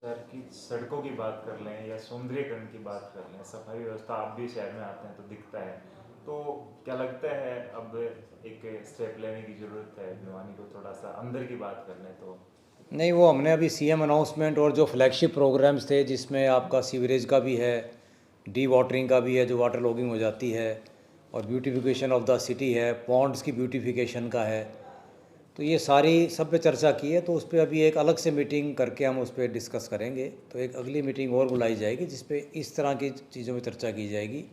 शहर की सड़कों की बात कर लें या सौंदर्यीकरण की बात कर लें, सफाई व्यवस्था, आप भी शहर में आते हैं तो दिखता है। तो क्या लगता है अब एक स्टेप लेने की ज़रूरत है भिवानी को थोड़ा सा अंदर की बात कर लें तो? नहीं, वो हमने अभी सीएम अनाउंसमेंट और जो फ्लैगशिप प्रोग्राम्स थे जिसमें आपका सीवरेज का भी है, डी वाटरिंग का भी है जो वाटर लॉगिंग हो जाती है, और ब्यूटिफिकेशन ऑफ द सिटी है, पॉन्ड्स की ब्यूटिफिकेशन का है। तो ये सारी सब पे चर्चा की है, तो उस पर अभी एक अलग से मीटिंग करके हम उस पर डिस्कस करेंगे। तो एक अगली मीटिंग और बुलाई जाएगी जिस पे इस तरह की चीज़ों में चर्चा की जाएगी।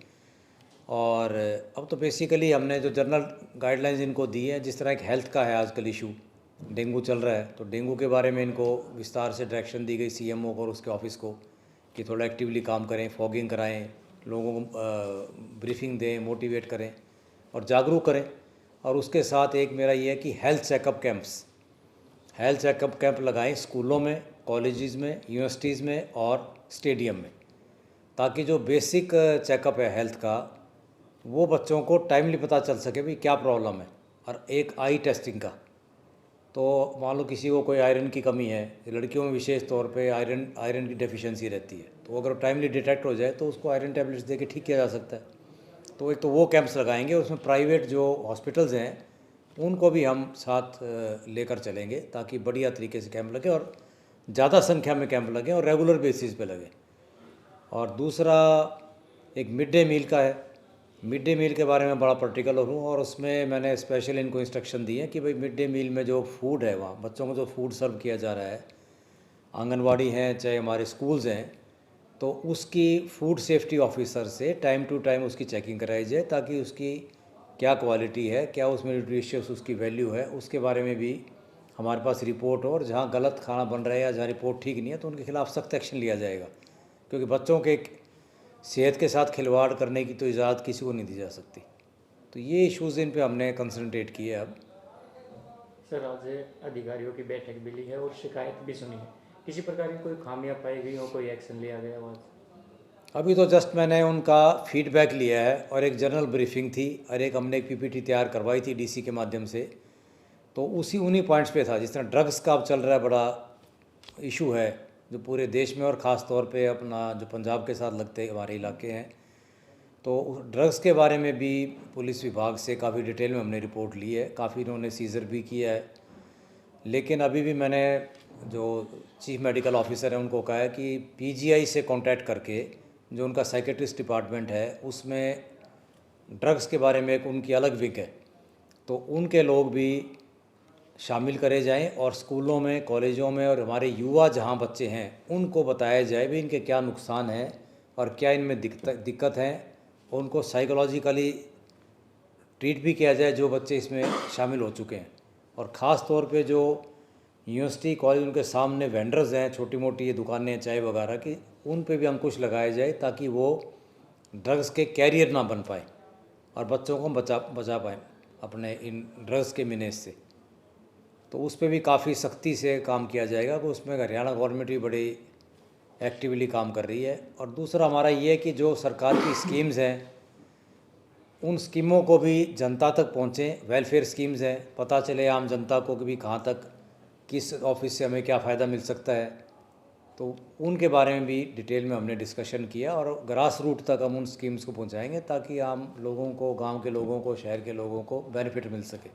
और अब तो बेसिकली हमने जो जनरल गाइडलाइंस इनको दी है, जिस तरह एक हेल्थ का है आजकल इशू, डेंगू चल रहा है, तो डेंगू के बारे में इनको विस्तार से डायरेक्शन दी गई सीएमओ को और उसके ऑफिस को कि थोड़ा एक्टिवली काम करें, फॉगिंग कराएं, लोगों को ब्रीफिंग दें, मोटिवेट करें और जागरूक करें। और उसके साथ एक मेरा ये है कि हेल्थ चेकअप कैंप लगाएं स्कूलों में, कॉलेजेस में, यूनिवर्सिटीज़ में और स्टेडियम में, ताकि जो बेसिक चेकअप है हेल्थ का वो बच्चों को टाइमली पता चल सके भी क्या प्रॉब्लम है। और एक आई टेस्टिंग का, तो मान लो किसी को कोई आयरन की कमी है, लड़कियों में विशेष तौर पे आयरन की डेफिशिएंसी रहती है, तो अगर टाइमली डिटेक्ट हो जाए तो उसको आयरन टैबलेट्स दे के ठीक किया जा सकता है। तो एक तो वो कैंप्स लगाएंगे, उसमें प्राइवेट जो हॉस्पिटल्स हैं उनको भी हम साथ लेकर चलेंगे ताकि बढ़िया तरीके से कैंप लगे और ज़्यादा संख्या में कैंप लगें और रेगुलर बेसिस पे लगे। और दूसरा एक मिड डे मील का है। मिड डे मील के बारे में बड़ा पर्टिकुलर हूँ और उसमें मैंने स्पेशल इनको इंस्ट्रक्शन दिए हैं कि भाई मिड डे मील में जो फूड है, वहाँ बच्चों को जो फूड सर्व किया जा रहा है, आंगनवाड़ी हैं चाहे हमारे स्कूल्स हैं, तो उसकी फूड सेफ्टी ऑफिसर से टाइम टू टाइम उसकी चेकिंग कराई जाए ताकि उसकी क्या क्वालिटी है, क्या उसमें न्यूट्रिशियस उसकी वैल्यू है, उसके बारे में भी हमारे पास रिपोर्ट हो। और जहाँ गलत खाना बन रहा है या जहाँ रिपोर्ट ठीक नहीं है तो उनके खिलाफ़ सख्त एक्शन लिया जाएगा, क्योंकि बच्चों के सेहत के साथ खिलवाड़ करने की तो इजाज़त किसी को नहीं दी जा सकती। तो ये इश्यूज़ इन पे हमने कंसंट्रेट किए अब। सर, आज अधिकारियों की बैठक भी ली है और शिकायत भी सुनी है। किसी प्रकार की कोई खामियां पाई गई हो, कोई एक्शन लिया गया हो आज? अभी तो जस्ट मैंने उनका फीडबैक लिया है और एक जनरल ब्रीफिंग थी और एक हमने एक पीपीटी तैयार करवाई थी डीसी के माध्यम से। तो उन्हीं पॉइंट्स पे था, जिस तरह ड्रग्स का अब चल रहा है, बड़ा इशू है जो पूरे देश में और ख़ास तौर पे अपना जो पंजाब के साथ लगते हमारे इलाके हैं। तो ड्रग्स के बारे में भी पुलिस विभाग से काफ़ी डिटेल में हमने रिपोर्ट ली है, काफ़ी इन्होंने सीज़र भी किया है। लेकिन अभी भी मैंने जो चीफ मेडिकल ऑफिसर है उनको कहा है कि पीजीआई से कांटेक्ट करके, जो उनका साइकेट्रिस्ट डिपार्टमेंट है उसमें ड्रग्स के बारे में एक उनकी अलग विंग है, तो उनके लोग भी शामिल करे जाएं और स्कूलों में, कॉलेजों में और हमारे युवा जहां बच्चे हैं उनको बताया जाए भी इनके क्या नुकसान हैं और क्या इनमें दिक्कत हैं। उनको साइकोलॉजिकली ट्रीट भी किया जाए जो बच्चे इसमें शामिल हो चुके हैं। और ख़ास तौर पे जो यूनिवर्सिटी कॉलेज उनके सामने वेंडर्स हैं, छोटी मोटी ये दुकानें चाय वगैरह की, उन पे भी अंकुश लगाया जाए ताकि वो ड्रग्स के कैरियर ना बन पाए और बच्चों को बचा बचा पाएँ अपने इन ड्रग्स के मिनेज से। तो उस पर भी काफ़ी सख्ती से काम किया जाएगा, कि उसमें हरियाणा गवर्नमेंट भी बड़ी एक्टिवली काम कर रही है। और दूसरा हमारा ये है कि जो सरकार की स्कीम्स हैं उन स्कीमों को भी जनता तक पहुँचें। वेलफेयर स्कीम्स हैं, पता चले आम जनता को कि भी कहाँ तक किस ऑफिस से हमें क्या फ़ायदा मिल सकता है। तो उनके बारे में भी डिटेल में हमने डिस्कशन किया और ग्रास रूट तक हम उन स्कीम्स को पहुँचाएँगे ताकि आम लोगों को, गांव के लोगों को, शहर के लोगों को बेनिफिट मिल सके।